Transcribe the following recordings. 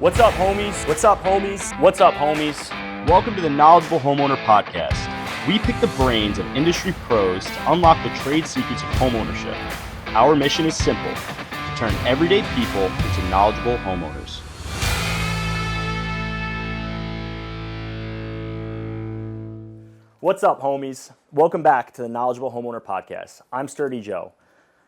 What's up, homies? What's up, homies? What's up, homies? Welcome to the Knowledgeable Homeowner Podcast. We pick the brains of industry pros to unlock the trade secrets of homeownership. Our mission is simple: to turn everyday people into knowledgeable homeowners. What's up, homies? Welcome back to the Knowledgeable Homeowner Podcast. I'm Sturdy Joe.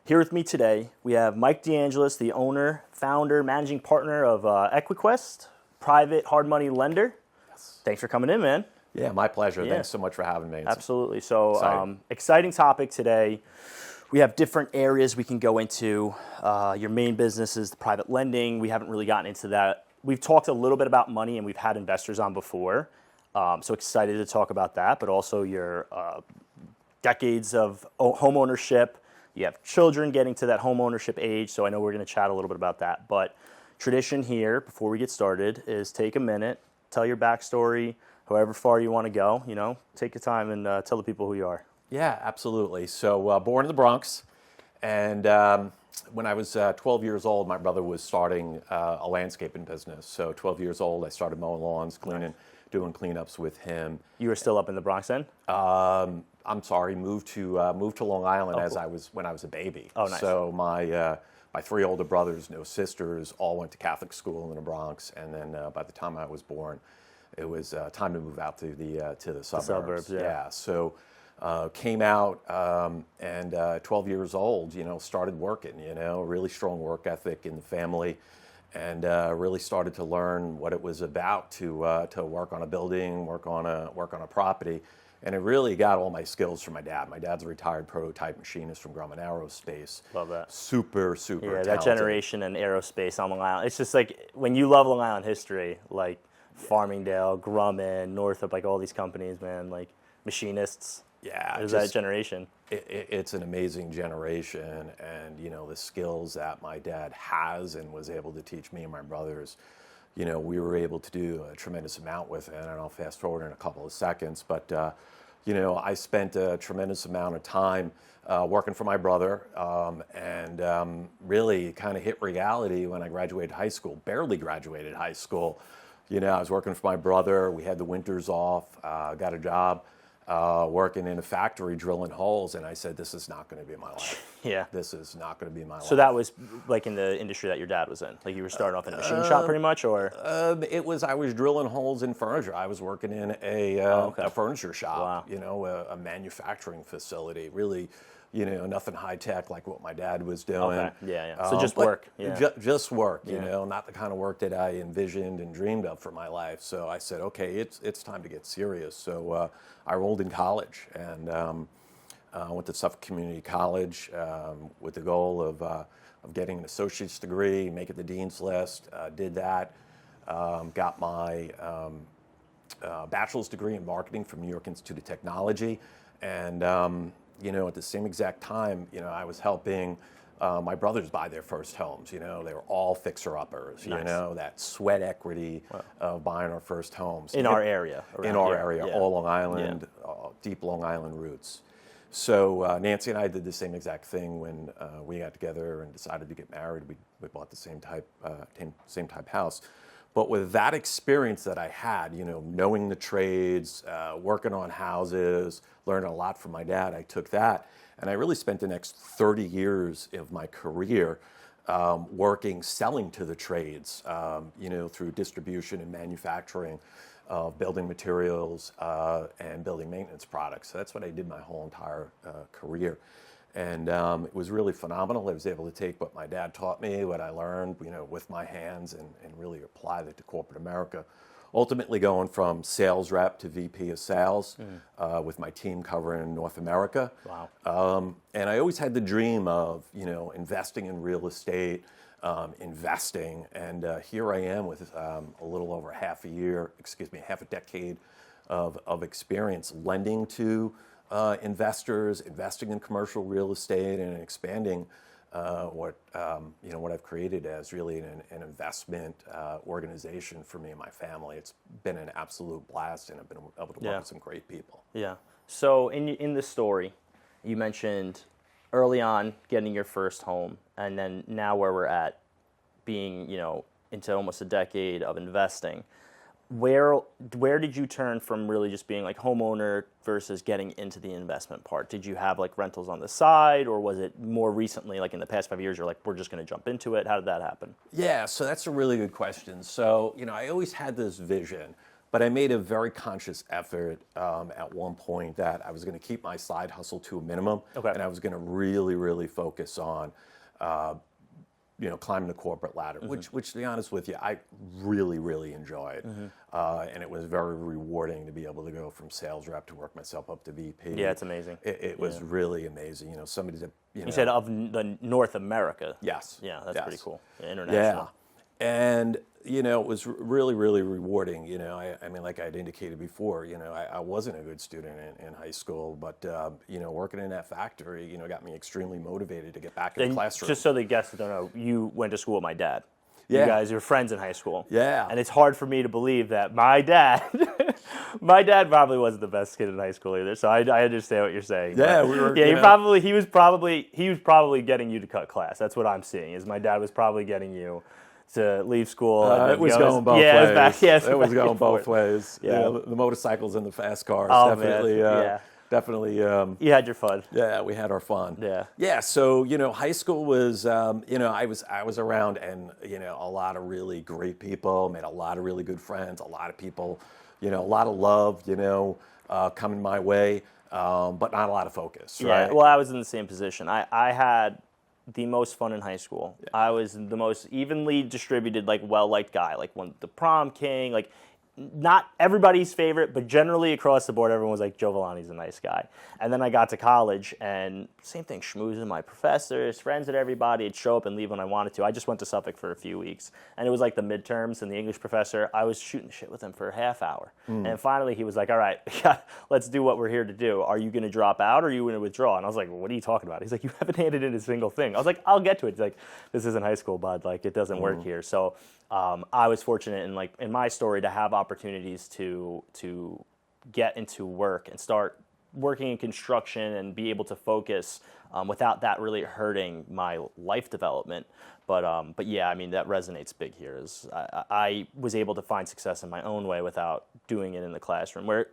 Here with me today, we have Mike DeAngelis, the owner, founder, managing partner of Equiquest, private hard money lender. Yes. Thanks for coming in, man. Yeah, my pleasure. Yeah. Thanks so much for having me. Absolutely. So, exciting topic today. We have different areas we can go into. Your main business is the private lending. We haven't really gotten into that. We've talked a little bit about money, and we've had investors on before. So excited to talk about that, but also your decades of home ownership. You have children getting to that home ownership age, so I know we're going to chat a little bit about that. But tradition here, before we get started, is take a minute, tell your backstory, however far you want to go. You know, take your time and tell the people who you are. Yeah, absolutely. So born in the Bronx, and when I was 12 years old, my brother was starting a landscaping business. So 12 years old, I started mowing lawns, doing cleanups with him. You were still up in the Bronx then? I'm sorry, moved to Long Island when I was a baby. Oh, nice. So my three older brothers, no sisters, all went to Catholic school in the Bronx, and then by the time I was born, it was time to move out to the suburbs. The suburbs, yeah. So came out and 12 years old, started working. Really strong work ethic in the family, and really started to learn what it was about to work on a building, work on a property. And it really got all my skills from my dad. My dad's a retired prototype machinist from Grumman Aerospace. Love that. Super Yeah, talented. that generation in aerospace on Long Island. It's just like when you love Long Island history, like Farmingdale, Grumman, Northrop, like all these companies, man, like machinists. Yeah. There's that generation. It's an amazing generation. And, the skills that my dad has and was able to teach me and my brothers, we were able to do a tremendous amount with it. And I'll fast forward in a couple of seconds. But, I spent a tremendous amount of time working for my brother and really kind of hit reality when I graduated high school, barely graduated high school. I was working for my brother. We had the winters off, got a job working in a factory drilling holes. And I said, this is not going to be my life. Yeah. This is not going to be my life. So that was like in the industry that your dad was in? Like you were starting off in a machine shop pretty much, or? I was drilling holes in furniture. I was working in a furniture shop, Wow. A manufacturing facility, really, nothing high tech like what my dad was doing. Okay. Yeah. So just work. Yeah. Just work, not the kind of work that I envisioned and dreamed of for my life. So I said, okay, it's time to get serious. So I enrolled in college and went to Suffolk Community College with the goal of getting an associate's degree, make it the dean's list. Did that. Got my bachelor's degree in marketing from New York Institute of Technology. And, at the same exact time, I was helping my brothers buy their first homes. They were all fixer-uppers, Nice. that sweat equity of buying our first homes. In our area. In our area, all Long Island, deep Long Island roots. So Nancy and I did the same exact thing when we got together and decided to get married. We bought the same type house. But with that experience that I had, knowing the trades, working on houses, learning a lot from my dad, I took that. And I really spent the next 30 years of my career selling to the trades, through distribution and manufacturing of building materials and building maintenance products. So that's what I did my whole entire career. And it was really phenomenal. I was able to take what my dad taught me, what I learned, with my hands and really apply that to corporate America. Ultimately going from sales rep to VP of sales with my team covering North America. Wow. And I always had the dream of, investing in real estate, investing. And here I am with a little over half a decade of experience lending to investors, investing in commercial real estate, and expanding what I've created as really an investment organization for me and my family. It's been an absolute blast, and I've been able to work with some great people. Yeah. So in this story, you mentioned early on getting your first home, and then now where we're at, being into almost a decade of investing. Where did you turn from really just being like homeowner versus getting into the investment part? Did you have like rentals on the side, or was it more recently, like in the past 5 years, you're like, we're just going to jump into it? How did that happen? Yeah, so that's a really good question. So, I always had this vision, but I made a very conscious effort at one point that I was going to keep my side hustle to a minimum, and I was going to really, really focus on climbing the corporate ladder, which to be honest with you, I really, really enjoyed. And it was very rewarding to be able to go from sales rep to work myself up to VP. Yeah, it's amazing. It was really amazing. Somebody that, You said of the North America. Yes. Yeah, that's pretty cool. International. Yeah. And, it was really, really rewarding. I mean, like I'd indicated before, I wasn't a good student in high school, but, working in that factory, got me extremely motivated to get back in the classroom. Just so the guests don't know, you went to school with my dad. Yeah. You guys were friends in high school. Yeah. And it's hard for me to believe that my dad probably wasn't the best kid in high school either. So I understand what you're saying. Yeah, but we were. Yeah, he was probably getting you to cut class. That's what I'm seeing. Is my dad was probably getting you to leave school. It was going both ways. It was going both ways. Yeah. The motorcycles and the fast cars. Oh, definitely. man. Definitely. You had your fun. Yeah, we had our fun. Yeah. Yeah. So high school was, I was around, and a lot of really great people. Made a lot of really good friends. A lot of people, a lot of love, coming my way, but not a lot of focus. Yeah. Right? Well, I was in the same position. I had the most fun in high school. Yeah. I was the most evenly distributed, like well-liked guy, like the prom king, like not everybody's favorite, but generally across the board, everyone was like, Joe Villani's a nice guy. And then I got to college, and same thing, schmoozing my professors, friends with everybody. I'd show up and leave when I wanted to. I just went to Suffolk for a few weeks, and it was like the midterms, and the English professor, I was shooting shit with him for a half hour. And finally, he was like, all right, let's do what we're here to do. Are you going to drop out, or are you going to withdraw? And I was like, well, what are you talking about? He's like, you haven't handed in a single thing. I was like, I'll get to it. He's like, this isn't high school, bud. Like, it doesn't work here. So I was fortunate in my story to have opportunities to get into work and start working in construction and be able to focus without that really hurting my life development. But yeah, I mean, that resonates big here. I was able to find success in my own way without doing it in the classroom, where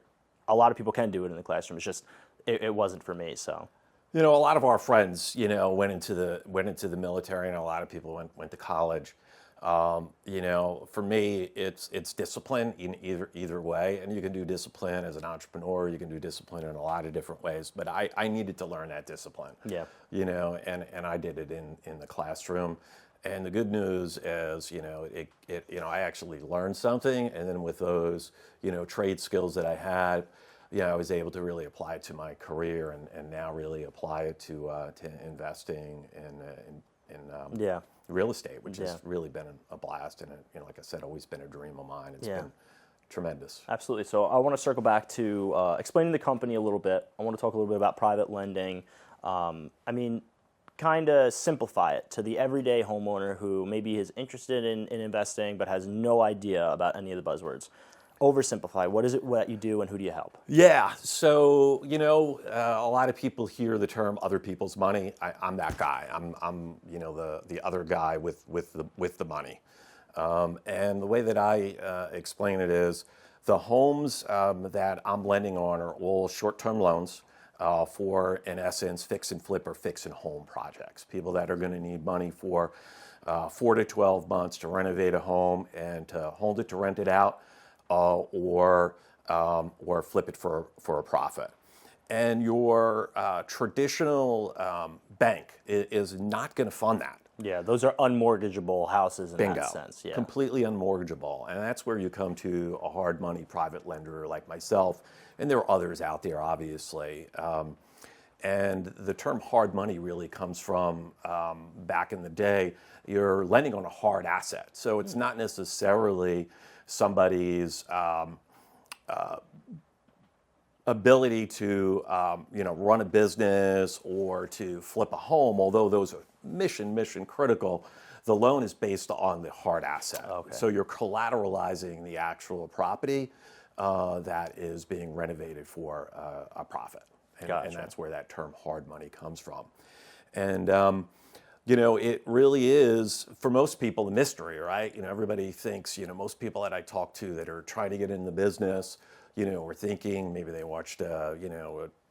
a lot of people can do it in the classroom. It's just it wasn't for me. So. A lot of our friends, went into the military, and a lot of people went to college. For me, it's discipline in either way, and you can do discipline as an entrepreneur. You can do discipline in a lot of different ways. But I needed to learn that discipline. Yeah. And I did it in the classroom. And the good news is, I actually learned something, and then with those, trade skills that I had, I was able to really apply it to my career, and now really apply it to investing in real estate, which has really been a blast, and like I said, always been a dream of mine. It's been tremendous. Absolutely. So I want to circle back to explaining the company a little bit. I want to talk a little bit about private lending. Kind of simplify it to the everyday homeowner who maybe is interested in investing but has no idea about any of the buzzwords. Oversimplify. What is it that you do, and who do you help? Yeah. So a lot of people hear the term "other people's money." I'm that guy. I'm the other guy with the money. And the way that I explain it is, the homes that I'm lending on are all short-term loans for, in essence, fix and flip or fix and home projects. People that are going to need money for 4 to 12 months to renovate a home and to hold it, to rent it out. Or flip it for a profit. And your traditional bank is not going to fund that. Yeah, those are unmortgageable houses in Bingo. that sense. Yeah. Completely unmortgageable. And that's where you come to a hard money private lender like myself. And there are others out there, obviously. And the term hard money really comes from back in the day, you're lending on a hard asset. So it's not necessarily somebody's ability to run a business or to flip a home, although those are mission critical. The loan is based on the hard asset. Okay. So you're collateralizing the actual property that is being renovated for a profit. And, Gotcha. And that's where that term hard money comes from. And It really is, for most people, a mystery, right? Everybody thinks, most people that I talk to that are trying to get in the business, are thinking maybe they watched, a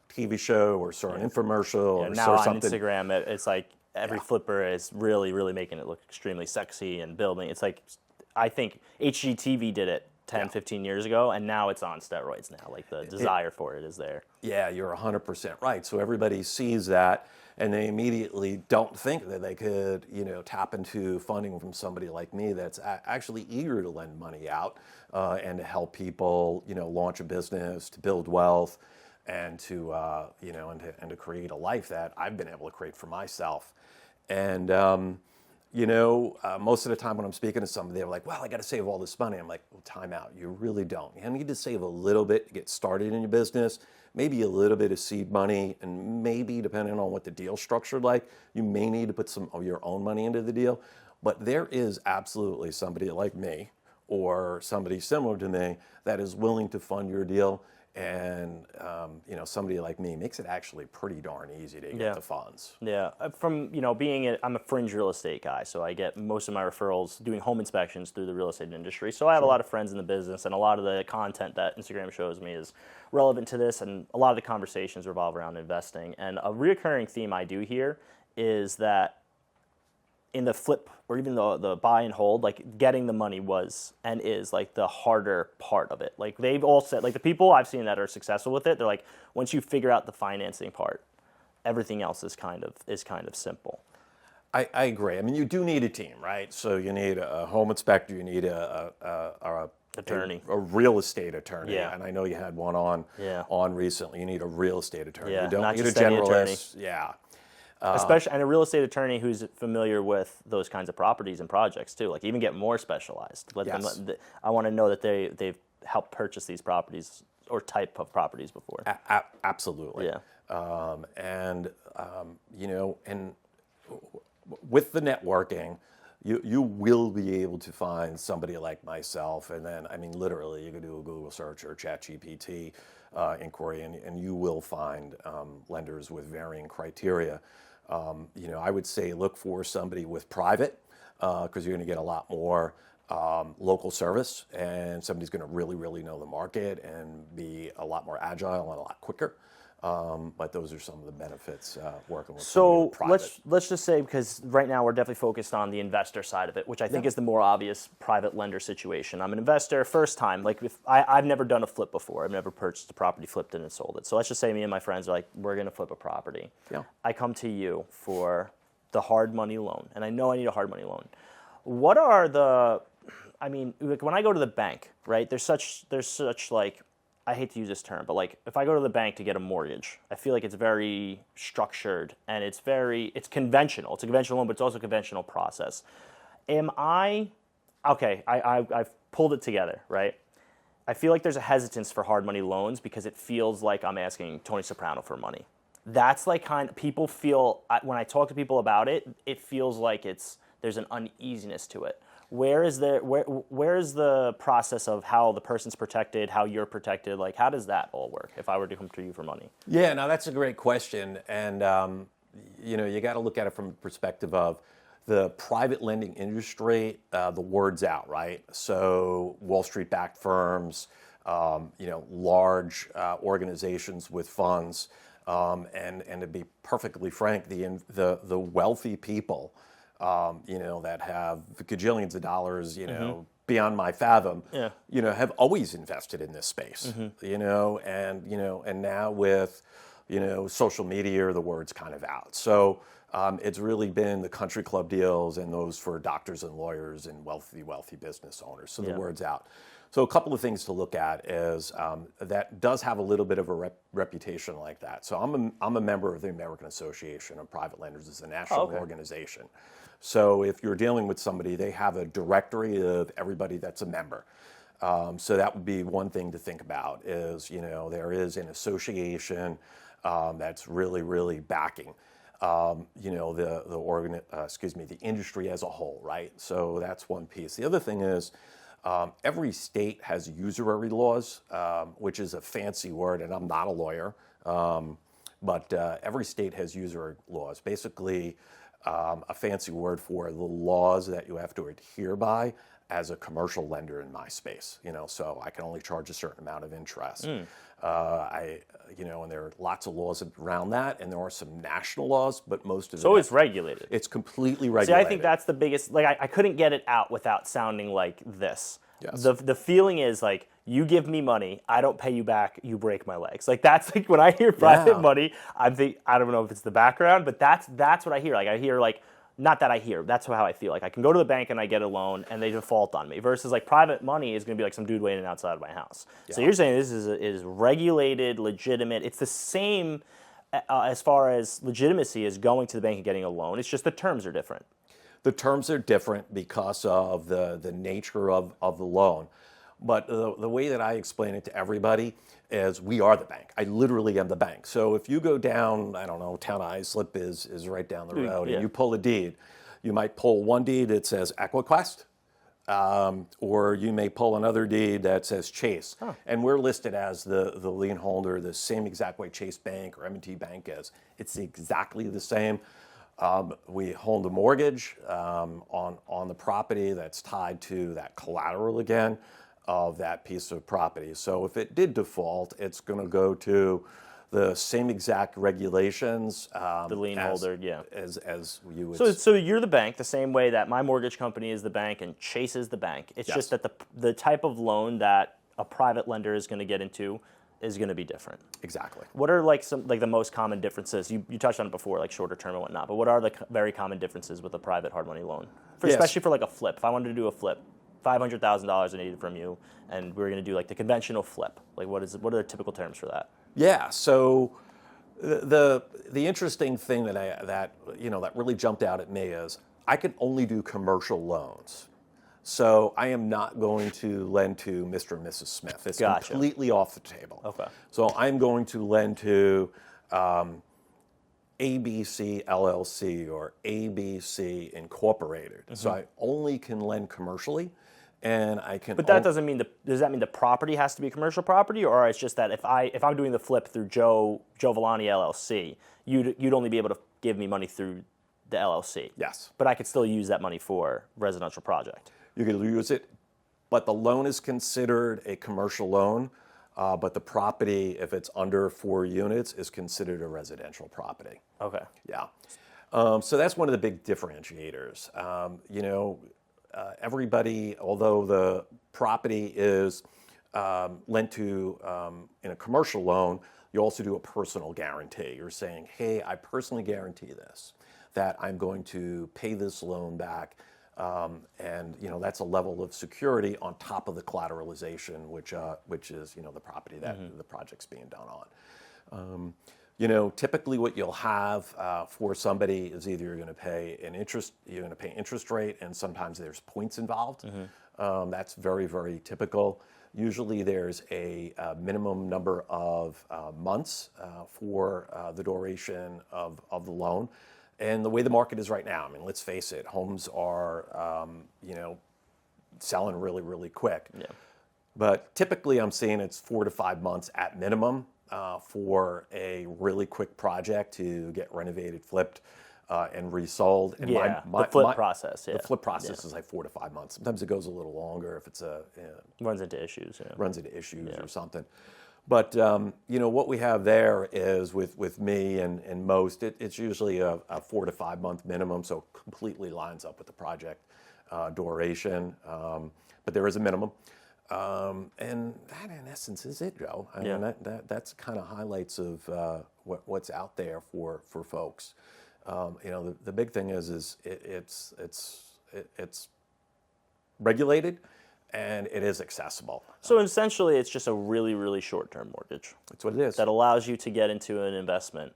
TV show or saw an infomercial or now saw on something. Instagram, it's like every flipper is really, really making it look extremely sexy and building. It's like, I think HGTV did it 10, 15 years ago, and now it's on steroids now. Like the desire for it is there. Yeah, you're 100% right. So everybody sees that, and they immediately don't think that they could, tap into funding from somebody like me that's actually eager to lend money out and to help people, launch a business, to build wealth, and to, and to create a life that I've been able to create for myself. And, most of the time when I'm speaking to somebody, they're like, well, I got to save all this money. I'm like, well, time out. You really don't. You need to save a little bit to get started in your business, maybe a little bit of seed money, and maybe, depending on what the deal's structured like, you may need to put some of your own money into the deal. But there is absolutely somebody like me or somebody similar to me that is willing to fund your deal. And, somebody like me makes it actually pretty darn easy to get the funds. Yeah. From, I'm a fringe real estate guy, so I get most of my referrals doing home inspections through the real estate industry. So I have a lot of friends in the business, and a lot of the content that Instagram shows me is relevant to this, and a lot of the conversations revolve around investing. And a reoccurring theme I do here is that in the flip or even the buy and hold, like getting the money was and is like the harder part of it. Like they've all said, like the people I've seen that are successful with it, they're like, once you figure out the financing part, everything else is kind of simple. I agree. I mean, you do need a team, right? So you need a home inspector, you need a attorney, a real estate attorney. Yeah. And I know you had one on recently. You need a real estate attorney. Yeah, You don't not need just a any generalist. Yeah. Especially, and a real estate attorney who's familiar with those kinds of properties and projects too. Like even get more specialized. I want to know that they've helped purchase these properties or type of properties before. Absolutely. Yeah. And with the networking, you will be able to find somebody like myself. And then, I mean, literally, you can do a Google search or ChatGPT inquiry, and you will find lenders with varying criteria. I would say look for somebody with private because you're going to get a lot more local service, and somebody's going to really, really know the market and be a lot more agile and a lot quicker. But those are some of the benefits working with private. let's just say, because right now we're definitely focused on the investor side of it, which I think is the more obvious private lender situation. I'm an investor, first time. Like if I've never done a flip before. I've never purchased a property, flipped it, and sold it. So let's just say me and my friends are like, we're going to flip a property. Yeah. I come to you for the hard money loan, and I know I need a hard money loan. What are like when I go to the bank, right? There's such like, I hate to use this term, but like if I go to the bank to get a mortgage, I feel like it's very structured and it's conventional. It's a conventional loan, but it's also a conventional process. I've pulled it together, right? I feel like there's a hesitance for hard money loans because it feels like I'm asking Tony Soprano for money. That's like people feel, when I talk to people about it, it feels like there's an uneasiness to it. Where is the process of how the person's protected, how you're protected? Like, how does that all work if I were to come to you for money? Yeah, no, that's a great question. And, you got to look at it from the perspective of the private lending industry, the word's out, right? So Wall Street-backed firms, large organizations with funds, and to be perfectly frank, the wealthy people, that have gajillions of dollars, beyond my fathom, have always invested in this space, and now with, social media, the word's kind of out. So it's really been the country club deals and those for doctors and lawyers and wealthy business owners. So the word's out. So a couple of things to look at is that does have a little bit of a reputation like that. So I'm a member of the American Association of Private Lenders. It's a national organization. So if you're dealing with somebody, they have a directory of everybody that's a member. So that would be one thing to think about is, there is an association that's really, really backing, the industry as a whole, right? So that's one piece. The other thing is every state has usury laws, which is a fancy word, and I'm not a lawyer, but every state has usury laws. Basically, a fancy word for the laws that you have to adhere by as a commercial lender in my space. So I can only charge a certain amount of interest. And there are lots of laws around that, and there are some national laws, but most of it. So it's regulated. It's completely regulated. See, I think that's the biggest. I couldn't get it out without sounding like this. Yes. The feeling is you give me money, I don't pay you back, you break my legs. That's when I hear private money, I don't know if it's the background, but that's what I hear. I hear not that I hear, that's how I feel. I can go to the bank and I get a loan and they default on me. Versus private money is going to be some dude waiting outside of my house. Yeah. So you're saying this is regulated, legitimate. It's the same as far as legitimacy as going to the bank and getting a loan. It's just the terms are different. The terms are different because of the nature of the loan. But the way that I explain it to everybody is we are the bank. I literally am the bank. So if you go down, I don't know, Town Islip is right down the road, and you pull a deed, you might pull one deed that says Equiquest, or you may pull another deed that says Chase. Huh. And we're listed as the lien holder the same exact way Chase Bank or M&T Bank is. It's exactly the same. We hold a mortgage on the property that's tied to that collateral again of that piece of property. So if it did default, it's going to go to the same exact regulations. The lien holder, yeah. As you would. So you're the bank, the same way that my mortgage company is the bank and Chase is the bank. It's just that the type of loan that a private lender is going to get into is going to be different. Exactly. What are some the most common differences? You touched on it before, shorter term and whatnot. But what are the very common differences with a private hard money loan, especially for a flip? If I wanted to do a flip, $500,000 I needed from you, and we were going to do the conventional flip. What are the typical terms for that? Yeah. So the interesting thing that really jumped out at me is I can only do commercial loans. So I am not going to lend to Mr. and Mrs. Smith. It's completely off the table. Okay. So I'm going to lend to ABC LLC or ABC Incorporated. Mm-hmm. So I only can lend commercially, and I can. But that doesn't mean does that mean the property has to be commercial property, or it's just that if I'm doing the flip through Joe Villani LLC, you'd only be able to give me money through the LLC. Yes. But I could still use that money for residential project. You can use it, but the loan is considered a commercial loan, but the property, if it's under 4 units, is considered a residential property. Okay. Yeah. So that's one of the big differentiators. Everybody, although the property is lent to in a commercial loan, you also do a personal guarantee. You're saying, hey, I personally guarantee this, that I'm going to pay this loan back. And that's a level of security on top of the collateralization, which is the property that the project's being done on. Typically what you'll have for somebody is either you're going to pay interest rate, and sometimes there's points involved. Mm-hmm. That's very, very typical. Usually there's a minimum number of months for the duration of the loan. And the way the market is right now, let's face it, homes are, selling really, really quick. Yeah. But typically I'm seeing it's 4 to 5 months at minimum for a really quick project to get renovated, flipped, and resold. And the flip process. Yeah. The flip process is 4 to 5 months. Sometimes it goes a little longer if it's runs into issues. Yeah. Runs into issues or something. But what we have there is with me and most, it's usually a 4 to 5 month minimum, so completely lines up with the project duration. But there is a minimum, and that in essence is it, Joe. I mean, that's kind of highlights of what's out there for folks. The big thing is it's regulated. And it is accessible. So essentially, it's just a really, really short-term mortgage. That's what it is. That allows you to get into an investment.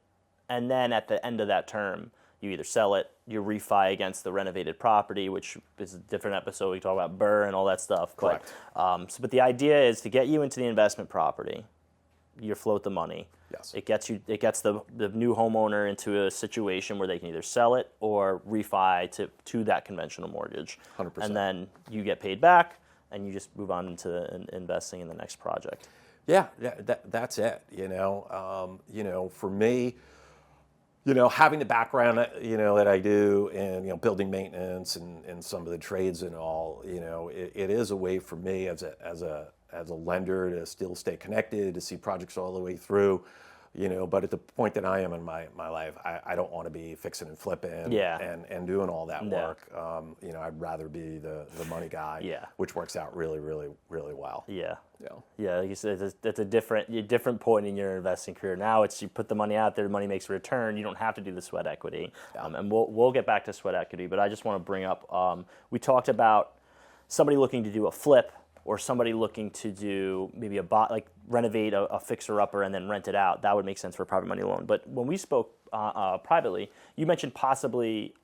And then at the end of that term, you either sell it, you refi against the renovated property, which is a different episode. We talk about BRRRR and all that stuff. Correct. But the idea is to get you into the investment property, you float the money. Yes. It gets the new homeowner into a situation where they can either sell it or refi to that conventional mortgage. 100%. And then you get paid back, and you just move on into investing in the next project. Yeah, that's it. For me, having the background, that I do in, building maintenance and some of the trades and all, it is a way for me as a lender to still stay connected, to see projects all the way through, but at the point that I am in my life, I don't want to be fixing and flipping and doing all that work. I'd rather be the money guy, which works out really, really, really well. Yeah, like you said, that's a different point in your investing career. Now it's you put the money out there, money makes a return. You don't have to do the sweat equity, and we'll get back to sweat equity. But I just want to bring up, we talked about somebody looking to do a flip or somebody looking to do maybe renovate a fixer-upper and then rent it out. That would make sense for a private money loan. But when we spoke privately, you mentioned possibly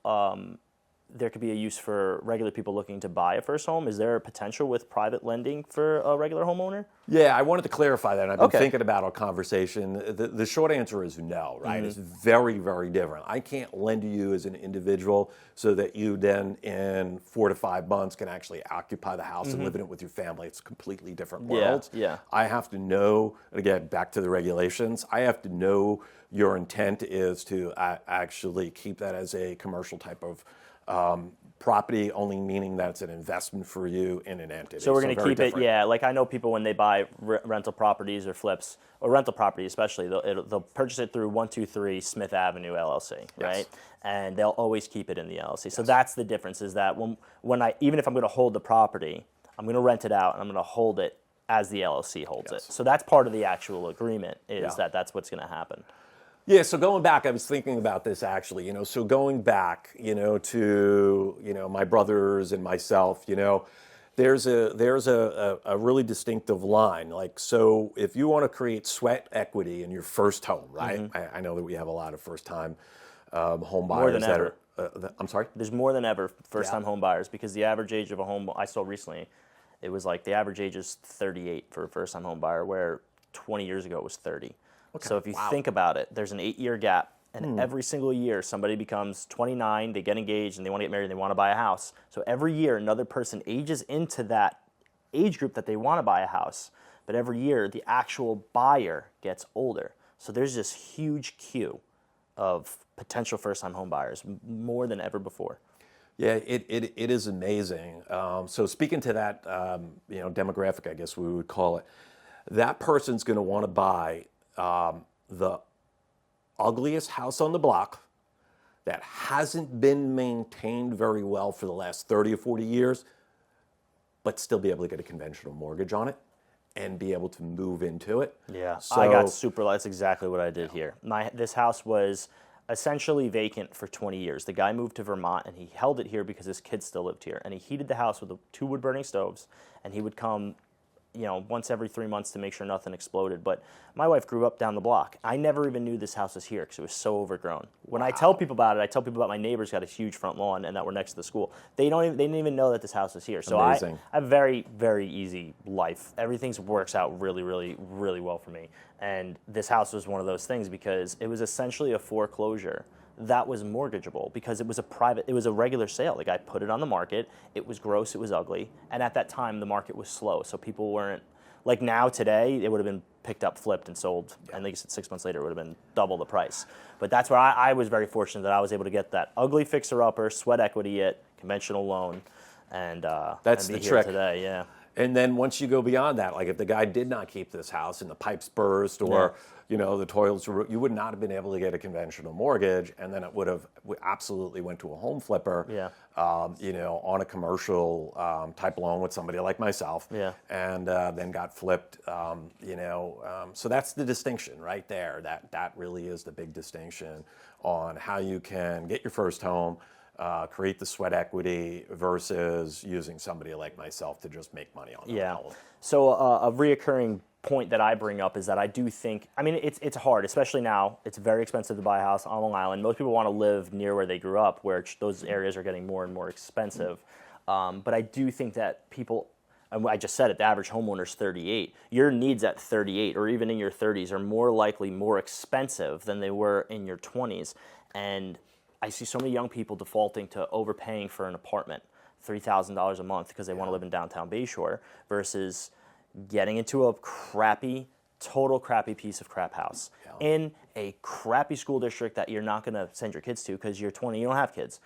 there could be a use for regular people looking to buy a first home. Is there a potential with private lending for a regular homeowner? Yeah, I wanted to clarify that. I've been thinking about our conversation. The short answer is no, right? Mm-hmm. It's very, very different. I can't lend to you as an individual so that you then in 4 to 5 months can actually occupy the house and live in it with your family. It's completely different worlds. Yeah. I have to know, again, back to the regulations, I have to know your intent is to actually keep that as a commercial type of property, only meaning that it's an investment for you in an entity. So we're going to keep different. It, like I know people when they buy rental properties or flips, or rental property especially, they'll purchase it through 123 Smith Avenue LLC, right? Yes. And they'll always keep it in the LLC. Yes. So that's the difference is that when I, even if I'm going to hold the property, I'm going to rent it out and I'm going to hold it as the LLC holds it. So that's part of the actual agreement is that's what's going to happen. Yeah, so going back, I was thinking about this actually, so going back, to, my brothers and myself, there's a really distinctive line. Like, so if you want to create sweat equity in your first home, right? Mm-hmm. I know that we have a lot of first-time home buyers. More than ever. I'm sorry? There's more than ever first-time home buyers because the average age of a home, I saw recently, it was like the average age is 38 for a first-time home buyer, where 20 years ago it was 30. Okay. So if you think about it, there's an 8-year gap, and every single year somebody becomes 29, they get engaged, and they want to get married, and they want to buy a house. So every year another person ages into that age group that they want to buy a house, but every year the actual buyer gets older. So there's this huge queue of potential first-time home buyers, more than ever before. Yeah, it is amazing. So speaking to that, demographic, I guess we would call it, that person's going to want to buy the ugliest house on the block that hasn't been maintained very well for the last 30 or 40 years, but still be able to get a conventional mortgage on it and be able to move into it. Yeah, so, I got that's exactly what I did here. This house was essentially vacant for 20 years. The guy moved to Vermont and he held it here because his kids still lived here. And he heated the house with 2 wood-burning stoves, and he would come once every 3 months to make sure nothing exploded. But my wife grew up down the block. I never even knew this house was here because it was so overgrown. When I tell people about it, I tell people about my neighbors got a huge front lawn and that we're next to the school. They didn't even know that this house was here. So I have a very, very easy life. Everything works out really, really, really well for me. And this house was one of those things because it was essentially a foreclosure that was mortgageable because it was a regular sale. The guy put it on the market. It was gross. It was ugly. And at that time, the market was slow. So people weren't, like now today, it would have been picked up, flipped, and sold. Yeah. And like I said, 6 months later, it would have been double the price. But that's where I was very fortunate that I was able to get that ugly fixer-upper, sweat equity at conventional loan, and that's and be the here trick today. Yeah. And then once you go beyond that, like if the guy did not keep this house and the pipes burst or the toilets, you would not have been able to get a conventional mortgage, and then we absolutely went to a home flipper, on a commercial type loan with somebody like myself, and then got flipped, So that's the distinction right there. That really is the big distinction on how you can get your first home, create the sweat equity versus using somebody like myself to just make money on their home. So a reoccurring point that I bring up is that I do think, it's hard, especially now. It's very expensive to buy a house on Long Island. Most people want to live near where they grew up, where those areas are getting more and more expensive. But I do think that people, and I just said it, the average homeowner is 38. Your needs at 38 or even in your 30s are more likely more expensive than they were in your 20s. And I see so many young people defaulting to overpaying for an apartment, $3,000 a month because they want to live in downtown Bayshore, versus getting into a crappy total crappy piece of crap house in a crappy school district that you're not going to send your kids to because you're 20, you don't have kids.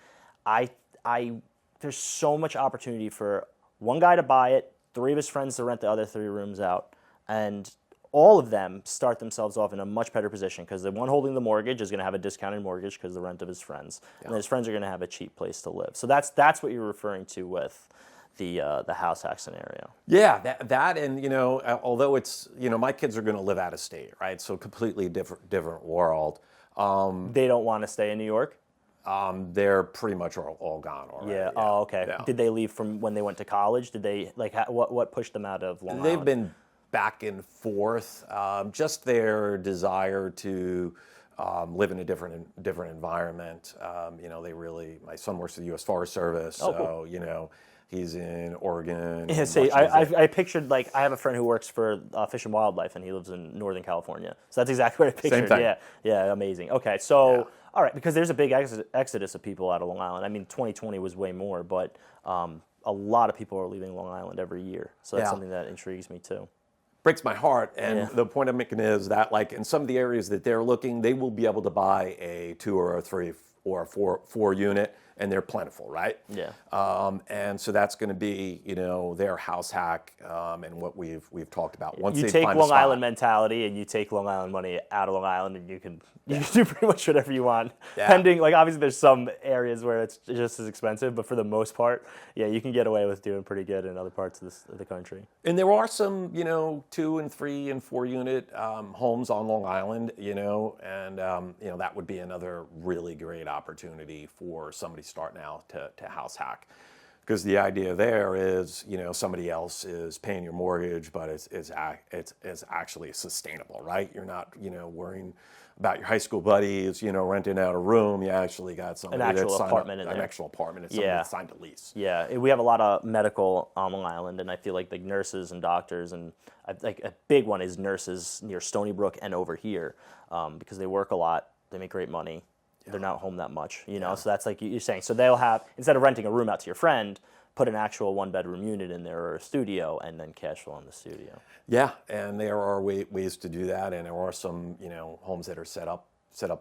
There's so much opportunity for one guy to buy it, 3 of his friends to rent the other 3 rooms out, and all of them start themselves off in a much better position because the one holding the mortgage is going to have a discounted mortgage because of the rent of his friends, and his friends are going to have a cheap place to live. So that's what you're referring to with the house hack scenario. Yeah, that and although it's my kids are going to live out of state, right? So completely different world. They don't want to stay in New York. They're pretty much all gone already. Yeah. Oh, okay. Yeah. Did they leave from when they went to college? Did they what pushed them out of Long Island? They've been back and forth. Just their desire to live in a different environment. My son works for the U.S. Forest Service, so cool. He's in Oregon. Yeah, see, I pictured I have a friend who works for Fish and Wildlife, and he lives in Northern California. So that's exactly what I pictured. Same thing. Yeah, amazing. Okay, so all right, because there's a big exodus of people out of Long Island. I mean, 2020 was way more, but a lot of people are leaving Long Island every year. So that's something that intrigues me too. Breaks my heart, and the point I'm making is that in some of the areas that they're looking, they will be able to buy a 2 or a 3 or a 4 unit, and they're plentiful, right? Yeah. And so that's going to be their house hack, and what we've talked about. Once you they take find Long Island mentality, and you take Long Island money out of Long Island, and you can do pretty much whatever you want. Yeah. Pending, obviously there's some areas where it's just as expensive, but for the most part, you can get away with doing pretty good in other parts of the country. And there are some 2 and 3 and 4 unit homes on Long Island, and that would be another really great opportunity for somebody starting out to house hack. Because the idea there is, somebody else is paying your mortgage, but it's actually sustainable, right? You're not, worrying about your high school buddies, renting out a room. You actually got somebody an actual apartment in there. An actual apartment. It's somebody that signed a lease. Yeah, we have a lot of medical on Long Island, and I feel like the nurses and doctors, and a big one is nurses near Stony Brook and over here, because they work a lot, they make great money. They're not home that much, so that's like you're saying. So they'll have, instead of renting a room out to your friend, put an actual 1-bedroom unit in there or a studio, and then cash flow on the studio. Yeah, and there are ways to do that, and there are some homes that are set up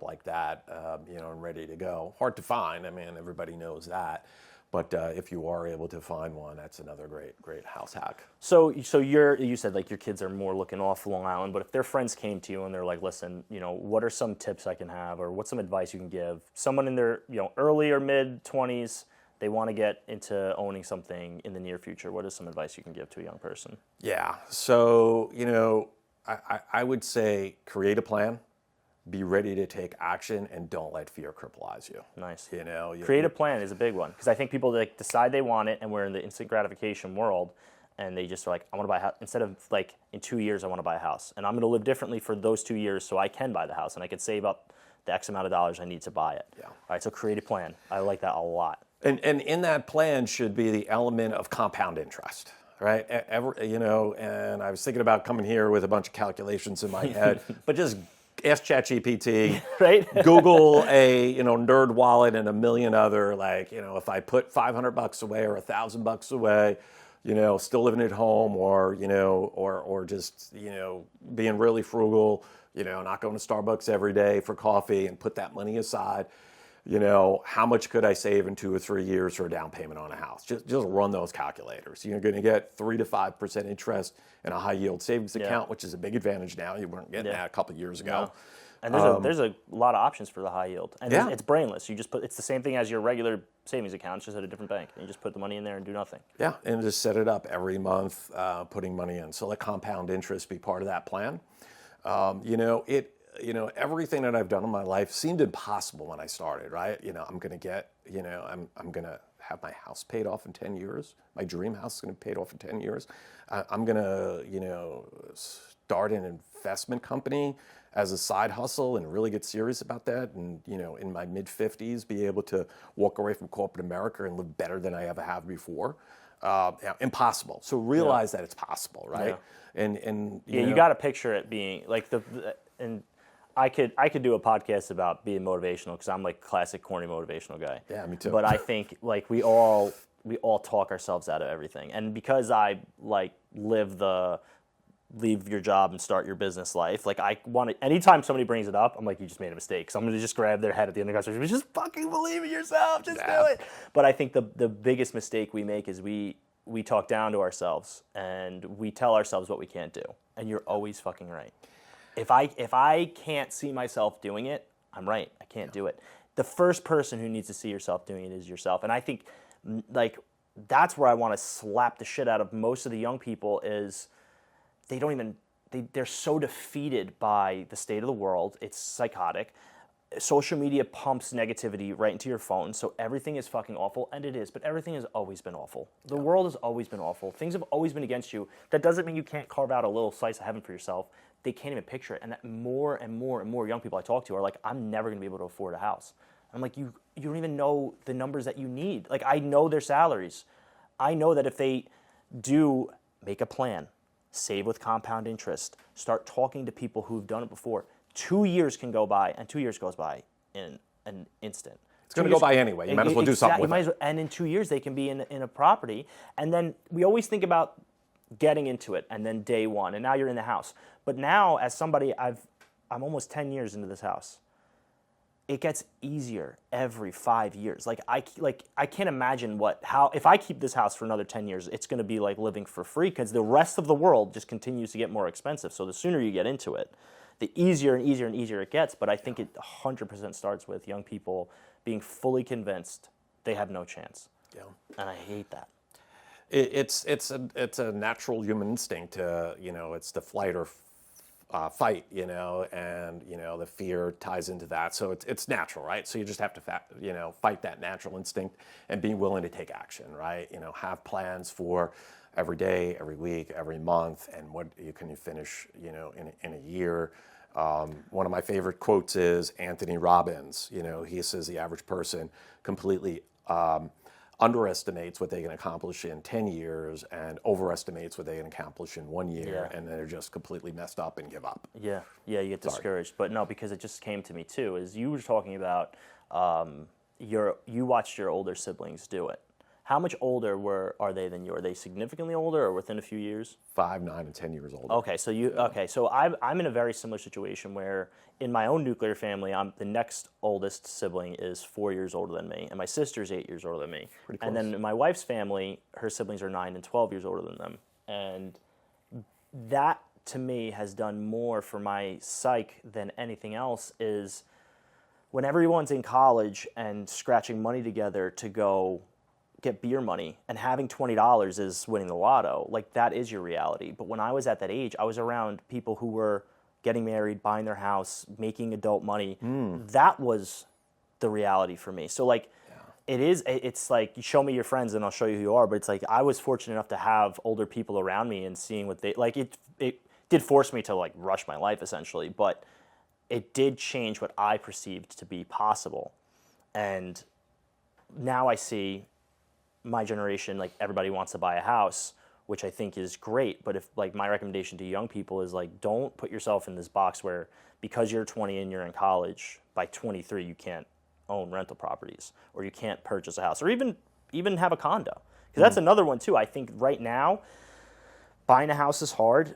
like that, and ready to go. Hard to find. I mean, everybody knows that. But if you are able to find one, that's another great house hack. So you said your kids are more looking off Long Island, but if their friends came to you and they're like, listen, what are some tips I can have, or what's some advice you can give? Someone in their early or mid 20s, they want to get into owning something in the near future. What is some advice you can give to a young person? Yeah. So I would say create a plan. Be ready to take action, and don't let fear cripple you. Nice. Create a plan is a big one, because I think people decide they want it, and we're in the instant gratification world, and they just are like, I want to buy a house. Instead of in 2 years, I want to buy a house, and I'm going to live differently for those 2 years so I can buy the house, and I can save up the X amount of dollars I need to buy it. Yeah. All right, so create a plan. I like that a lot. And in that plan should be the element of compound interest. Right, and I was thinking about coming here with a bunch of calculations in my head, but just ask ChatGPT, right? Google a Nerd Wallet and a million other, if I put $500 away or $1,000 away, still living at home, or just being really frugal, not going to Starbucks every day for coffee, and put that money aside. How much could I save in 2 or 3 years for a down payment on a house? Just run those calculators. You're going to get 3 to 5% interest in a high yield savings account, which is a big advantage now. You weren't getting that a couple of years ago. No. And there's a lot of options for the high yield, and it's brainless. You just it's the same thing as your regular savings account, it's just at a different bank. And you just put the money in there and do nothing. Yeah, and just set it up every month, putting money in. So let compound interest be part of that plan. Everything that I've done in my life seemed impossible when I started, right? I'm going to get, I'm going to have my house paid off in 10 years. My dream house is going to be paid off in 10 years. I'm going to, start an investment company as a side hustle and really get serious about that. And, in my mid 50s, be able to walk away from corporate America and live better than I ever have before. Impossible. So realize that it's possible, right? Yeah. And you got to picture it being and I could do a podcast about being motivational, because I'm classic corny motivational guy. Yeah, me too. But I think we all talk ourselves out of everything, and because I live the leave your job and start your business life. Like anytime somebody brings it up, I'm like, you just made a mistake. So I'm going to just grab their head at the end of the conversation. Just fucking believe in yourself. Just do it. But I think the biggest mistake we make is we talk down to ourselves and we tell ourselves what we can't do. And you're always fucking right. If I can't see myself doing it, I'm right. I can't do it. The first person who needs to see yourself doing it is yourself. And I think like that's where I want to slap the shit out of most of the young people is they're so defeated by the state of the world. It's psychotic. Social media pumps negativity right into your phone, so everything is fucking awful, and it is, but everything has always been awful. The world has always been awful. Things have always been against you. That doesn't mean you can't carve out a little slice of heaven for yourself. They can't even picture it, and that more and more and more young people I talk to are like, I'm never going to be able to afford a house. I'm like, you don't even know the numbers that you need. Like, I know their salaries. I know that if they do make a plan, save with compound interest, start talking to people who've done it before, 2 years can go by, and 2 years goes by in an instant. It's going to go by anyway. You might as well do something with it. And in 2 years, they can be in a property. And then we always think about getting into it, and then day one, and now you're in the house. But now, as somebody, I'm almost 10 years into this house. It gets easier every 5 years. I can't imagine if I keep this house for another 10 years, it's going to be like living for free because the rest of the world just continues to get more expensive. So the sooner you get into it, the easier and easier and easier it gets. But I think it 100% starts with young people being fully convinced they have no chance. Yeah. And I hate that. It's a natural human instinct. It's the flight or fight, and the fear ties into that. So it's natural, right? So you just have to fight that natural instinct and be willing to take action, right? Have plans for every day, every week, every month, and what you can finish, in a year. One of my favorite quotes is Anthony Robbins. He says the average person completely underestimates what they can accomplish in 10 years and overestimates what they can accomplish in 1 year, and they're just completely messed up and give up. Yeah, you get discouraged. But no, because it just came to me too, is you were talking about you watched your older siblings do it. How much older are they than you? Are they significantly older or within a few years? 5, 9, and 10 years older. Okay, so I'm in a very similar situation where in my own nuclear family, the next oldest sibling is 4 years older than me, and my sister's 8 years older than me. Pretty close. And then in my wife's family, her siblings are 9 and 12 years older than them. And that, to me, has done more for my psyche than anything else is when everyone's in college and scratching money together to go get beer money and having $20 is winning the lotto. Like, that is your reality. But when I was at that age, I was around people who were getting married, buying their house, making adult money. That was the reality for me. So it's like, you show me your friends and I'll show you who you are. But it's like, I was fortunate enough to have older people around me and seeing what they, like, it did force me to like rush my life essentially, but it did change what I perceived to be possible. And now I see my generation, like, everybody wants to buy a house, which I think is great. But if, like, my recommendation to young people is, like, don't put yourself in this box where because you're 20 and you're in college, by 23 you can't own rental properties or you can't purchase a house or even have a condo. Because that's another one too. I think right now buying a house is hard,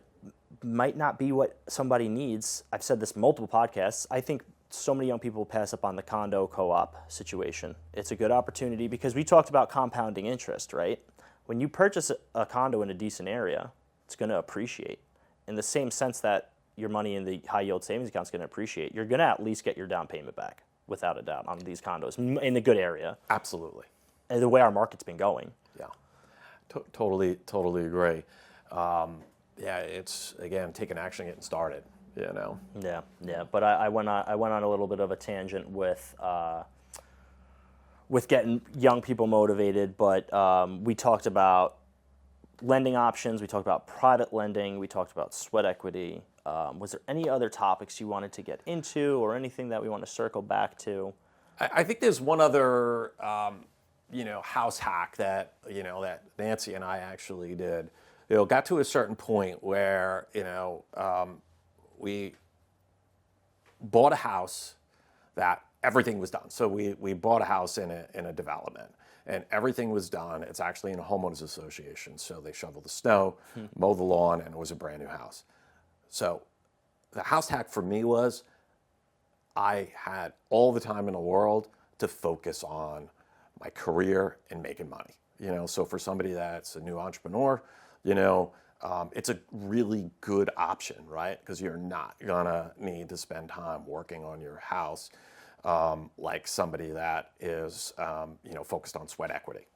might not be what somebody needs. I've said this multiple podcasts. I think so many young people pass up on the condo co-op situation. It's a good opportunity because we talked about compounding interest, right? When you purchase a condo in a decent area, it's going to appreciate. In the same sense that your money in the high yield savings account is going to appreciate, you're going to at least get your down payment back, without a doubt, on these condos in the good area. Absolutely. And the way our market's been going. Yeah, totally agree. It's, again, taking action, getting started. Yeah. But I went on a little bit of a tangent with getting young people motivated. But we talked about lending options. We talked about private lending. We talked about sweat equity. Was there any other topics you wanted to get into, or anything that we want to circle back to? I think there's one other house hack that that Nancy and I actually did. Got to a certain point where we bought a house that everything was done. So we bought a house in a development, and everything was done. It's actually in a homeowners association. So they shoveled the snow, mowed the lawn, and it was a brand new house. So the house hack for me was I had all the time in the world to focus on my career and making money. So for somebody that's a new entrepreneur, it's a really good option, right? Because you're not gonna need to spend time working on your house like somebody that is, focused on sweat equity.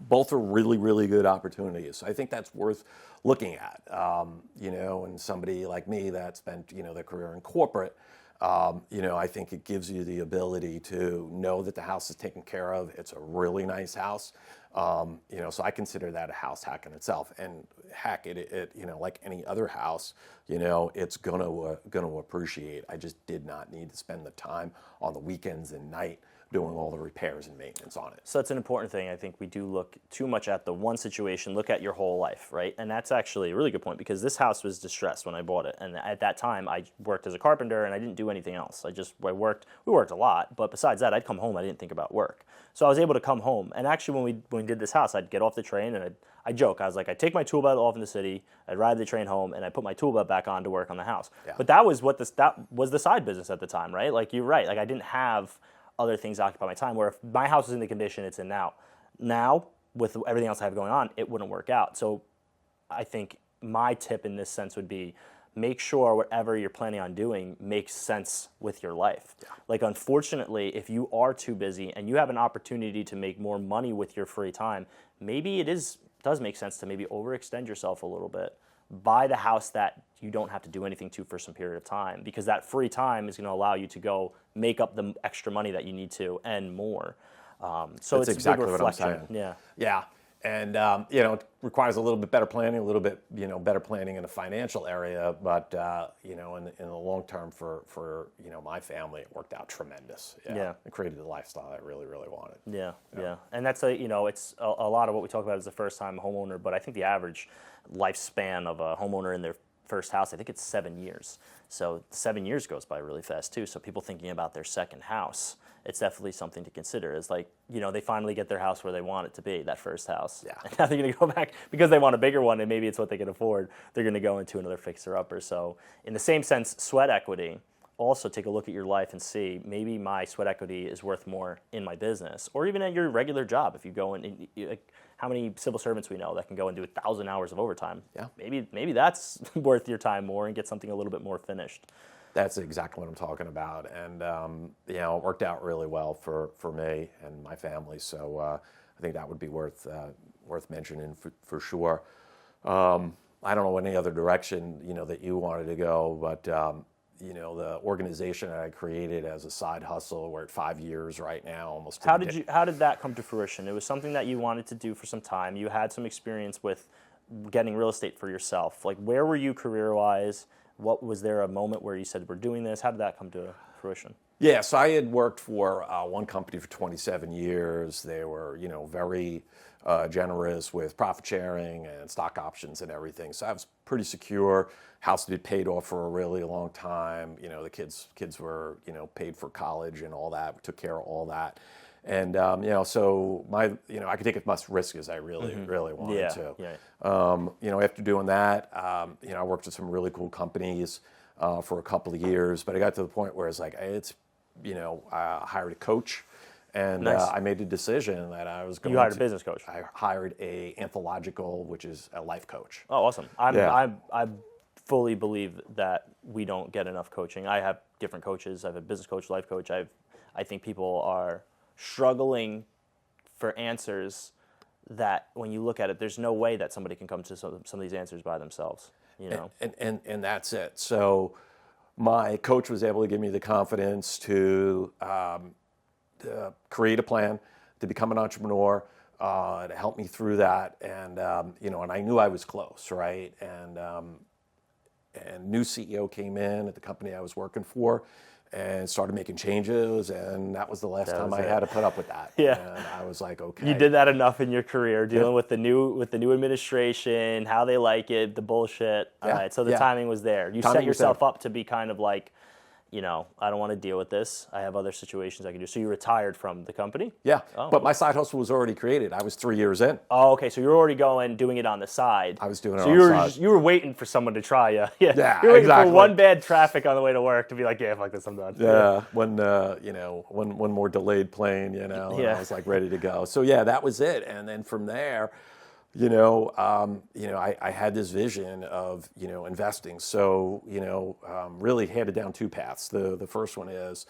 Both are really, really good opportunities. So I think that's worth looking at, and somebody like me that spent, their career in corporate, I think it gives you the ability to know that the house is taken care of. It's a really nice house. So I consider that a house hack in itself. And heck, it like any other house, it's gonna appreciate. I just did not need to spend the time on the weekends and night doing all the repairs and maintenance on it. So that's an important thing. I think we do look too much at the one situation, look at your whole life, right? And that's actually a really good point, because this house was distressed when I bought it. And at that time, I worked as a carpenter and I didn't do anything else. We worked a lot, but besides that, I'd come home, I didn't think about work. So I was able to come home. And actually, when we did this house, I'd get off the train and I joke. I was like, I'd take my tool belt off in the city, I'd ride the train home, and I'd put my tool belt back on to work on the house. Yeah. But that was the side business at the time, right? Like, you're right. Like, I didn't have other things occupy my time, where if my house is in the condition it's in now with everything else I have going on, it wouldn't work out. So I think my tip in this sense would be, make sure whatever you're planning on doing makes sense with your life. Yeah. Like, unfortunately, if you are too busy and you have an opportunity to make more money with your free time, maybe does make sense to maybe overextend yourself a little bit. Buy the house that you don't have to do anything to for some period of time, because that free time is going to allow you to go make up the extra money that you need to and more. So that's it's exactly a big reflection. what I'm saying. Yeah. And it requires a little bit better planning, a little bit better planning in the financial area, but in the long term for my family, it worked out tremendous. Yeah. It created the lifestyle I really, really wanted. Yeah. And that's it's a lot of what we talk about is the first time homeowner, but I think the average lifespan of a homeowner in their first house, I think it's 7 years. So 7 years goes by really fast too. So people thinking about their second house, it's definitely something to consider. It's like, they finally get their house where they want it to be, that first house. Yeah. And now they're going to go back because they want a bigger one, and maybe it's what they can afford. They're going to go into another fixer-upper. So in the same sense, sweat equity, also take a look at your life and see, maybe my sweat equity is worth more in my business, or even at your regular job. If you go in, how many civil servants we know that can go and do 1,000 hours of overtime? Yeah. Maybe that's worth your time more and get something a little bit more finished. That's exactly what I'm talking about, and it worked out really well for me and my family. So I think that would be worth mentioning for sure. I don't know any other direction that you wanted to go, but the organization that I created as a side hustle, we're at 5 years right now, almost. How did that come to fruition? It was something that you wanted to do for some time. You had some experience with getting real estate for yourself. Like, where were you career-wise? Was there a moment where you said, we're doing this? How did that come to fruition? Yeah, so I had worked for one company for 27 years. They were, very generous with profit sharing and stock options and everything. So I was pretty secure. House had been paid off for a really long time. The kids were, paid for college and all that. We took care of all that. And, so I could take as much risk as I really wanted to. Yeah. After doing that, I worked with some really cool companies for a couple of years, but I got to the point where it's like, I hired a coach, and nice. I made a decision that I was going to... You hired a business coach? I hired a anthological, which is a life coach. Oh, awesome. I fully believe that we don't get enough coaching. I have different coaches. I have a business coach, life coach. I think people are struggling for answers that, when you look at it, there's no way that somebody can come to some of these answers by themselves. And that's it. So my coach was able to give me the confidence to create a plan, to become an entrepreneur, to help me through that. And and I knew I was close, right? And new CEO came in at the company I was working for, and started making changes, and that was the last time I had to put up with that. Yeah. And I was like, okay. You did that enough in your career, dealing with the new administration, how they like it, the bullshit. All right, so the timing was there. You set yourself up to be kind of like, I don't want to deal with this. I have other situations I can do. So you retired from the company? Yeah, Oh, but my side hustle was already created. I was 3 years in. Oh, okay. So you're already doing it on the side. I was doing it so on the side. You were waiting for someone to try you. Yeah, You're waiting exactly. for one bad traffic on the way to work to be like, yeah, fuck this, I'm done. Yeah, one more delayed plane, and I was like ready to go. So yeah, that was it. And then from there, I had this vision of, investing. So, really headed down two paths. The first one is,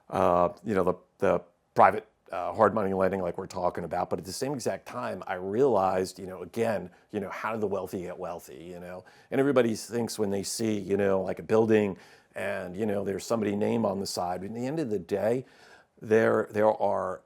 the private hard money lending like we're talking about. But at the same exact time, I realized, how do the wealthy get wealthy, And everybody thinks when they see, like a building and, there's somebody's name on the side. But at the end of the day, there are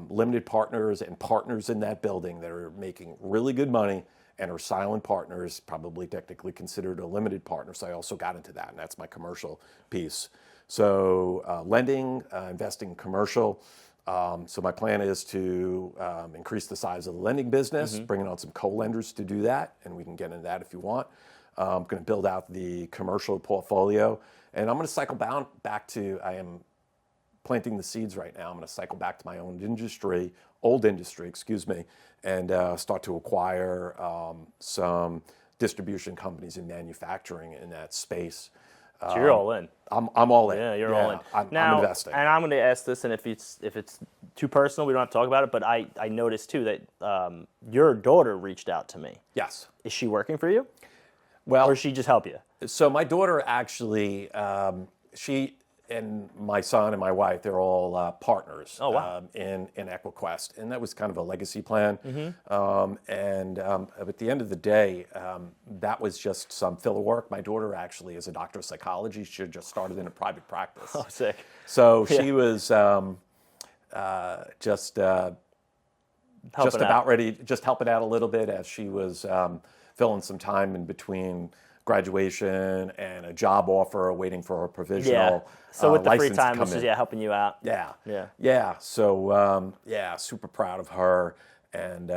limited partners and partners in that building that are making really good money and are silent partners, probably technically considered a limited partner. So I also got into that, and that's my commercial piece. So lending, investing commercial. So my plan is to increase the size of the lending business, bringing on some co-lenders to do that, and we can get into that if you want. I'm going to build out the commercial portfolio, and I'm going to cycle back to, I am planting the seeds right now. I'm going to cycle back to my old industry, and start to acquire some distribution companies and manufacturing in that space. So you're all in. I'm all in. Yeah, you're all in. I'm investing. And I'm going to ask this, and if it's too personal, we don't have to talk about it. But I noticed too that your daughter reached out to me. Yes. Is she working for you? Well, or does she just help you? So my daughter actually, she and my son and my wife, they're all partners in Equiquest. And that was kind of a legacy plan. At the end of the day, that was just some filler work. My daughter actually is a doctor of psychology. She just started in a private practice. Oh, sick. So she was just about ready, just helping out a little bit as she was filling some time in between graduation and a job offer, waiting for a provisional. So with the free time, it's just helping you out. Yeah. So super proud of her, and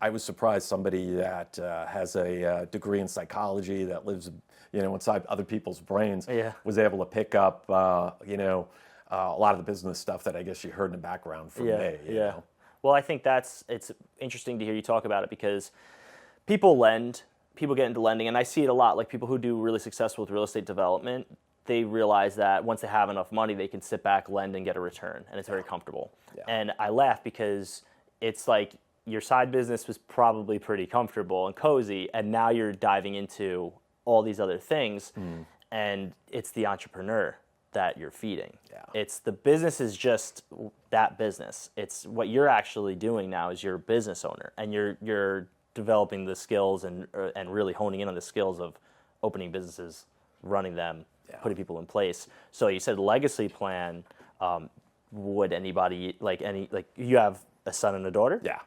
I was surprised somebody that has a degree in psychology that lives, inside other people's brains, was able to pick up, a lot of the business stuff that I guess you heard in the background from me. You know? Well, I think it's interesting to hear you talk about it because people get into lending, and I see it a lot, like people who do really successful with real estate development, they realize that once they have enough money, they can sit back, lend, and get a return, and it's very comfortable. Yeah. And I laugh because it's like your side business was probably pretty comfortable and cozy, and now you're diving into all these other things, and it's the entrepreneur that you're feeding. Yeah. It's the business is just that business. It's what you're actually doing now is you're a business owner, and you're developing the skills and really honing in on the skills of opening businesses, running them, putting people in place. So you said legacy plan. Would anybody you have a son and a daughter? Yeah.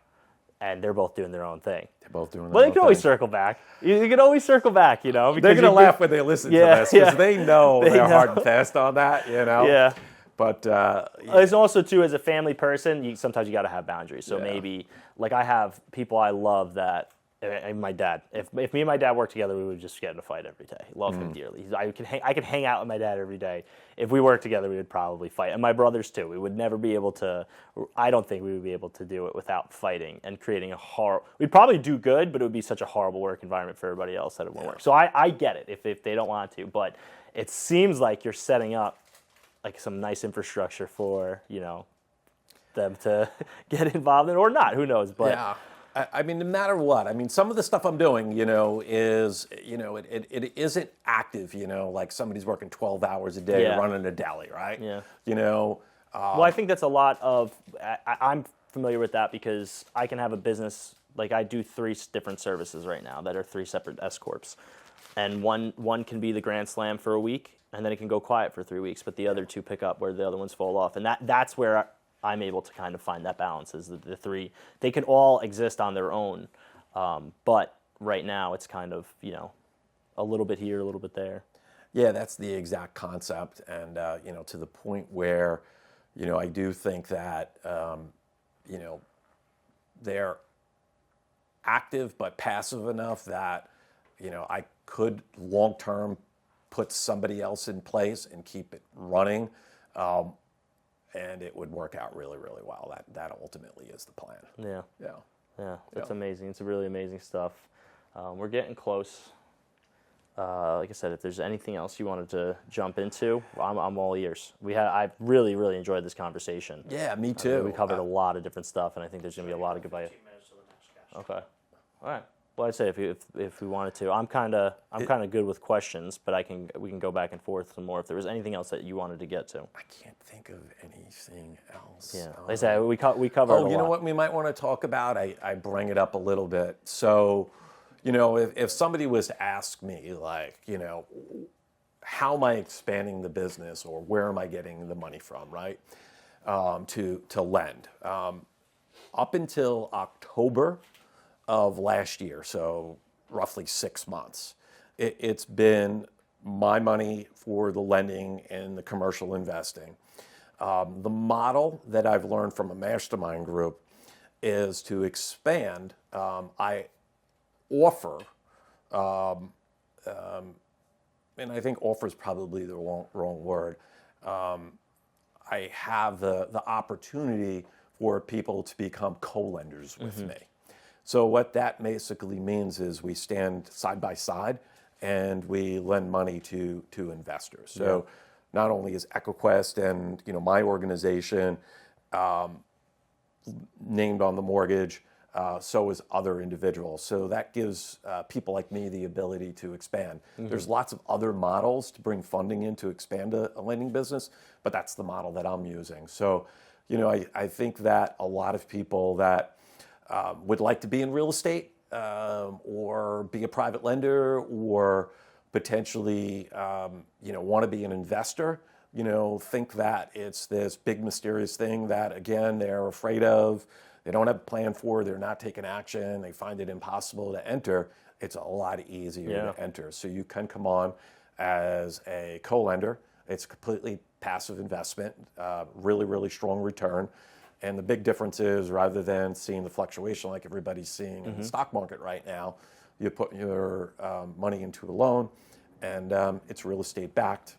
And they're both doing their own thing. They're both doing their own thing. Well, they can always circle back. You can always circle back, because they're going to laugh when they listen to this because they know they're hard and fast on that, Yeah. But it's also too, as a family person, sometimes you got to have boundaries. So maybe, like I have people I love that, and my dad. If me and my dad worked together, we would just get in a fight every day. Love him dearly. I could hang out with my dad every day. If we worked together, we would probably fight. And my brothers too. We would never be able to. I don't think we would be able to do it without fighting and creating a horrible. We'd probably do good, but it would be such a horrible work environment for everybody else that it won't work. So I get it if they don't want to, but it seems like you're setting up like some nice infrastructure for them to get involved in, or not. Who knows? But I mean, no matter what. I mean, some of the stuff I'm doing, is it isn't active. Like somebody's working 12 hours a day running a deli, right? Yeah. Well, I think that's a lot of. I'm familiar with that because I can have a business. Like I do 3 different services right now that are 3 separate S corps, and one can be the grand slam for a week. And then it can go quiet for 3 weeks, but the other 2 pick up where the other ones fall off. And that's where I'm able to kind of find that balance is the 3. They can all exist on their own, but right now it's kind of, a little bit here, a little bit there. Yeah, that's the exact concept. And, to the point where, I do think that, they're active but passive enough that, I could long-term put somebody else in place and keep it running, and it would work out really, really well. That ultimately is the plan. Yeah, it's amazing. It's really amazing stuff. We're getting close. Like I said, if there's anything else you wanted to jump into, I'm all ears. I really, really enjoyed this conversation. Yeah, me too. We covered a lot of different stuff, and I think there's going to be a lot of good value. Okay. All right. Well, I'd say if we wanted to, I'm kind of good with questions, but we can go back and forth some more if there was anything else that you wanted to get to. I can't think of anything else. Yeah. Like I said, we covered a lot. You know what we might want to talk about? I bring it up a little bit. So, if somebody was to ask me, like, how am I expanding the business, or where am I getting the money from, right? To lend. Up until October of last year, so roughly 6 months, it's been my money for the lending and the commercial investing. The model that I've learned from a mastermind group is to expand. I offer, and I think offer is probably the wrong word. I have the opportunity for people to become co-lenders with me. So what that basically means is we stand side by side and we lend money to investors. So not only is Equiquest and my organization named on the mortgage, so is other individuals. So that gives people like me the ability to expand. There's lots of other models to bring funding in to expand a lending business, but that's the model that I'm using. So, I think that a lot of people that would like to be in real estate or be a private lender or potentially, want to be an investor, think that it's this big mysterious thing that, again, they're afraid of, they don't have a plan for, they're not taking action, they find it impossible to enter. It's a lot easier to enter. So you can come on as a co-lender. It's a completely passive investment, really, really strong return. And the big difference is, rather than seeing the fluctuation like everybody's seeing in the stock market right now, you put your money into a loan, and it's real estate backed.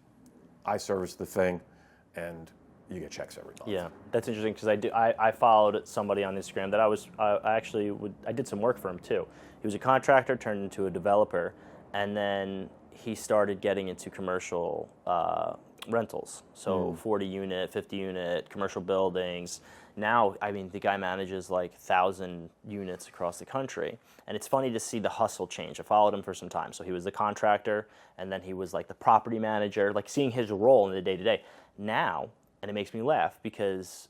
I service the thing, and you get checks every month. Yeah, that's interesting because I followed somebody on Instagram that I did some work for him too. He was a contractor turned into a developer, and then he started getting into commercial rentals. So 40 unit, 50 unit commercial buildings. Now, the guy manages like 1,000 units across the country. And it's funny to see the hustle change. I followed him for some time. So he was the contractor, and then he was like the property manager, like seeing his role in the day-to-day. Now, and it makes me laugh because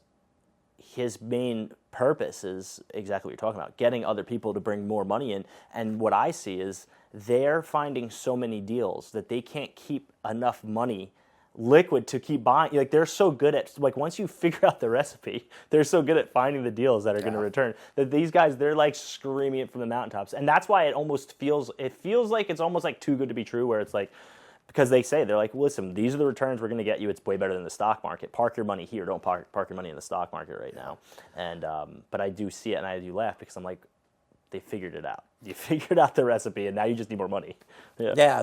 his main purpose is exactly what you're talking about, getting other people to bring more money in. And what I see is they're finding so many deals that they can't keep enough money liquid to keep buying. Like, they're so good at, like, once you figure out the recipe, they're so good at finding the deals that are going to return that these guys, they're like screaming it from the mountaintops. And that's why it feels like it's almost like too good to be true, where it's like, because they're like, listen, these are the returns we're going to get you. It's way better than the stock market. Park your money here. Don't park your money in the stock market right now. And but I do see it, and I do laugh because I'm like, they figured it out. You figured out the recipe, and now you just need more money. Yeah,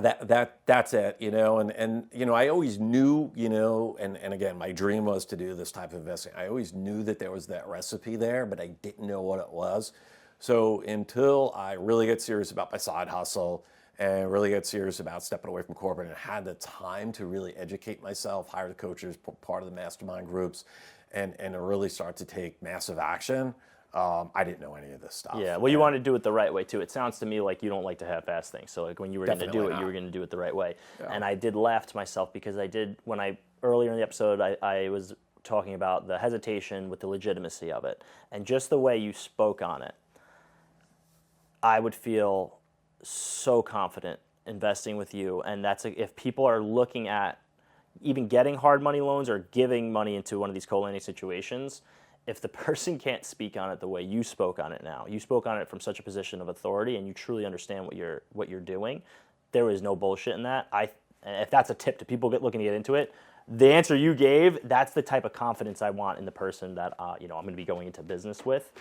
that's it. And I always knew, and again, my dream was to do this type of investing. I always knew that there was that recipe there, but I didn't know what it was. So until I really get serious about my side hustle and really get serious about stepping away from corporate and had the time to really educate myself, hire the coaches, part of the mastermind groups, and really start to take massive action, I didn't know any of this stuff. Yeah, well, you want to do it the right way, too. It sounds to me like you don't like to half-ass things. So like when you were going to do it, you were going to do it the right way. Yeah. And I did laugh to myself because earlier in the episode, I was talking about the hesitation with the legitimacy of it. And just the way you spoke on it, I would feel so confident investing with you. And if people are looking at even getting hard money loans or giving money into one of these co-lending situations, if the person can't speak on it the way you spoke on it now, you spoke on it from such a position of authority and you truly understand what you're doing, there is no bullshit in that. If that's a tip to people looking to get into it, the answer you gave, that's the type of confidence I want in the person that I'm going to be going into business with.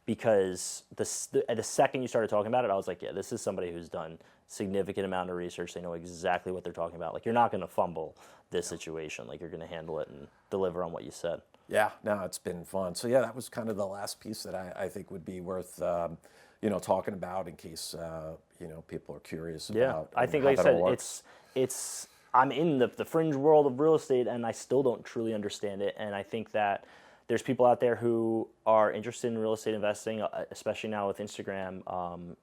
Because the second you started talking about it, I was like, yeah, this is somebody who's done significant amount of research. They know exactly what they're talking about. Like, you're not going to fumble this situation. Like, you're going to handle it and deliver on what you said. Yeah, no, it's been fun. So yeah, that was kind of the last piece that I think would be worth talking about in case people are curious about. Yeah, I think, like I said, it's I'm in the fringe world of real estate, and I still don't truly understand it. And I think that there's people out there who are interested in real estate investing, especially now with Instagram,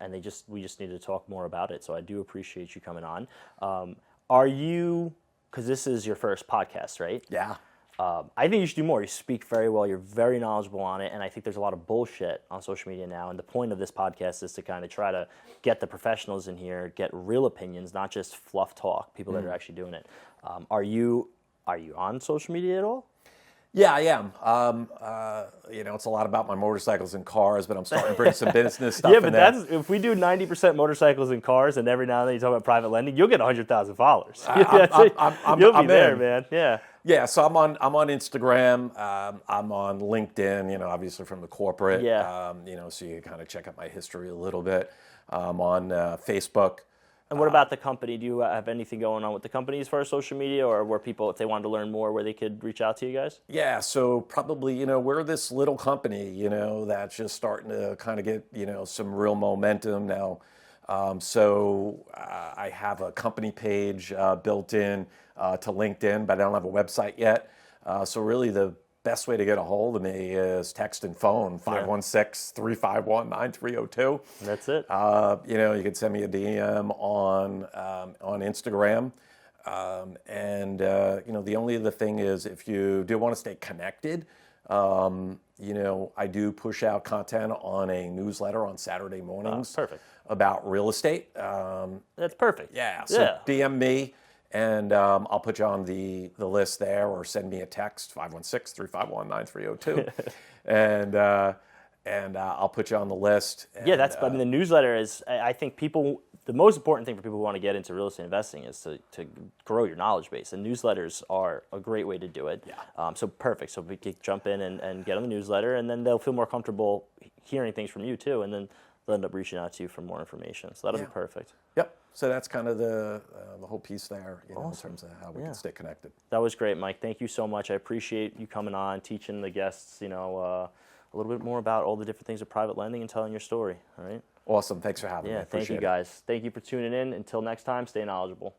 and we just need to talk more about it. So I do appreciate you coming on. Are you, because this is your first podcast, right? Yeah. I think you should do more. You speak very well. You're very knowledgeable on it. And I think there's a lot of bullshit on social media now. And the point of this podcast is to kind of try to get the professionals in here, get real opinions, not just fluff talk, people that are actually doing it. Are you on social media at all? Yeah, I am. It's a lot about my motorcycles and cars, but I'm starting to bring some business stuff in there. That's if we do 90% motorcycles and cars, and every now and then you talk about private lending, you'll get 100,000 followers. You'll be there, man. Yeah. Yeah, so I'm on Instagram. I'm on LinkedIn. Obviously from the corporate. Yeah. So you can kind of check out my history a little bit. I'm on Facebook. And what about the company? Do you have anything going on with the company as far as social media, or where people, if they wanted to learn more, where they could reach out to you guys? Yeah, so probably, we're this little company, that's just starting to kind of get, some real momentum now. I have a company page built in to LinkedIn, but I don't have a website yet. So really the best way to get a hold of me is text and phone, 516-351-9302. That's it. You can send me a DM on Instagram. The only other thing is if you do want to stay connected, I do push out content on a newsletter on Saturday mornings. Perfect. About real estate. That's perfect. Yeah, so DM me. And I'll put you on the list there, or send me a text, 516-351-9302. and I'll put you on the list. And, the newsletter is, I think the most important thing for people who want to get into real estate investing is to grow your knowledge base. And newsletters are a great way to do it. Yeah. So perfect. So we could jump in and get on the newsletter, and then they'll feel more comfortable hearing things from you too. And then they'll end up reaching out to you for more information. So that'll be perfect. Yep. So that's kind of the whole piece there, awesome. In terms of how we can stay connected. That was great, Mike. Thank you so much. I appreciate you coming on, teaching the guests, a little bit more about all the different things of private lending and telling your story. All right. Awesome. Thanks for having me. Yeah. Thank you, guys. Thank you for tuning in. Until next time, stay knowledgeable.